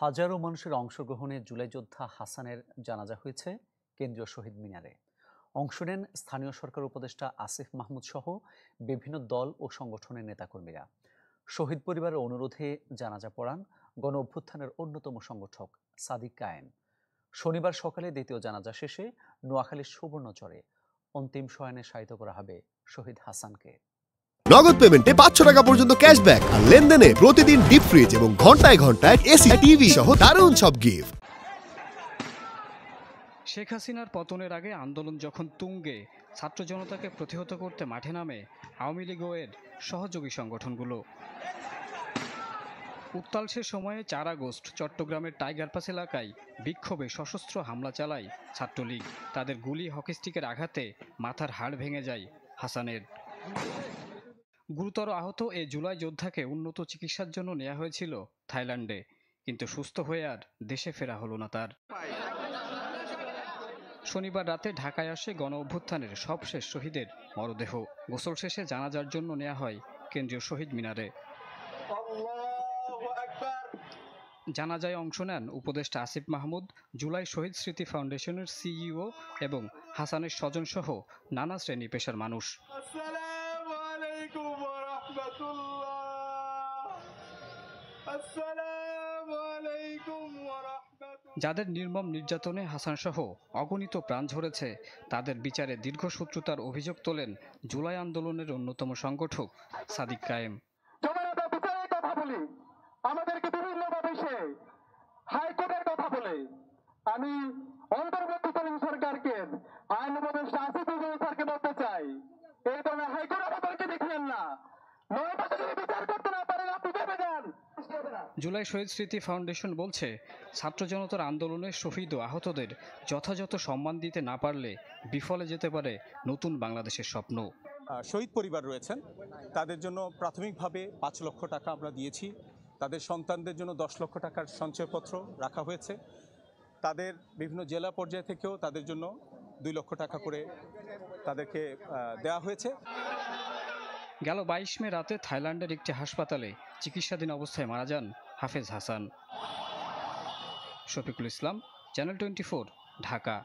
হাজারো মানুষের অংশগ্রহণে জুলাই যোদ্ধা হাসানের জানাজা হয়েছে কেন্দ্রীয় শহীদ মিনারে। অংশ নেন স্থানীয় সরকার উপদেষ্টা আসিফ মাহমুদ সহ বিভিন্ন দল ও সংগঠনের নেতাকর্মীরা। শহীদ পরিবারের অনুরোধে জানাজা পড়ান গণ অভ্যুত্থানের অন্যতম সংগঠক সাদিক কায়েম। শনিবার সকালে দ্বিতীয় জানাজা শেষে নোয়াখালীর সুবর্ণচরে অন্তিম শয়নে শায়িত করা হবে শহীদ হাসানকে। নগদ পেমেন্টে 500 টাকা পর্যন্ত ক্যাশব্যাক আর লেনদেনে প্রতিদিন ডিপ ফ্রিজ এবং ঘন্টায় ঘন্টায় এসি টিভি সহ দারুণ সব গিফট। শেখ হাসিনার পতনের আগে আন্দোলন যখন তুঙ্গে, ছাত্র জনতাকে প্রতিহত করতে মাঠে নামে আওয়ামী লীগ ও এর সহযোগী সংগঠনগুলো। উত্তাল সে সময়ে 4 আগস্ট চট্টগ্রামের টাইগার পাস এলাকায় বিক্ষোভে সশস্ত্র হামলা চালায় ছাত্রলীগ। তাদের গুলি হকিস্টিকের আঘাতে মাথার হাড় ভেঙে যায় হাসানের। গুরুতর আহত এ জুলাই যোদ্ধাকে উন্নত চিকিৎসার জন্য নেওয়া হয়েছিল থাইল্যান্ডে, কিন্তু সুস্থ হয়ে আর দেশে ফেরা হলো না তার। শনিবার রাতে ঢাকায় আসে গণ অভ্যুত্থানের সবশেষ শহীদের মরদেহ। গোসল শেষে জানাজার জন্য নেওয়া হয় কেন্দ্রীয় শহীদ মিনারে। জানাজায় অংশ নেন উপদেষ্টা আসিফ মাহমুদ, জুলাই শহীদ স্মৃতি ফাউন্ডেশনের সিইও এবং হাসানের স্বজন সহ নানা শ্রেণী পেশার মানুষ। যাদের নির্মম নির্যাতনে হাসান সহ অগণিত প্রাণ ঝরেছে, তাদের বিচারে দীর্ঘসূত্রতার অভিযোগ তোলেন জুলাই আন্দোলনের অন্যতম সংগঠক সাদিক কায়েম। আমাদেরকে বিভিন্নভাবে সে হাইকোর্টের কথা বলে, আমি অন্তর্বর্তীকালীন সরকারকে আইন উপদেষ্টা আসিফ মাহমুদ স্যারকে বলতে চাই, এই ধরনের হাইকোর্ট আমাদেরকে দেখিয়েন না। নয়টা যদি বিচার করতে না পারেন আপনি ভেবে যান। জুলাই শহীদ স্মৃতি ফাউন্ডেশন বলছে, ছাত্র জনতার আন্দোলনে শহীদ ও আহতদের যথাযথ সম্মান দিতে না পারলে বিফলে যেতে পারে নতুন বাংলাদেশের স্বপ্ন। শহীদ পরিবার রয়েছেন, তাদের জন্য প্রাথমিকভাবে 5 লক্ষ টাকা আমরা দিয়েছি। তাদের সন্তানদের জন্য 10 লক্ষ টাকার সঞ্চয়পত্র রাখা হয়েছে। তাদের বিভিন্ন জেলা পর্যায় থেকেও তাদের জন্য 2 লক্ষ টাকা করে তাদেরকে দেওয়া হয়েছে। গেল 22 মে রাতে থাইল্যান্ডের একটি হাসপাতালে চিকিৎসাধীন অবস্থায় মারা যান হাফেজ হাসান। শফিকুল ইসলাম, চ্যানেল 24, ঢাকা।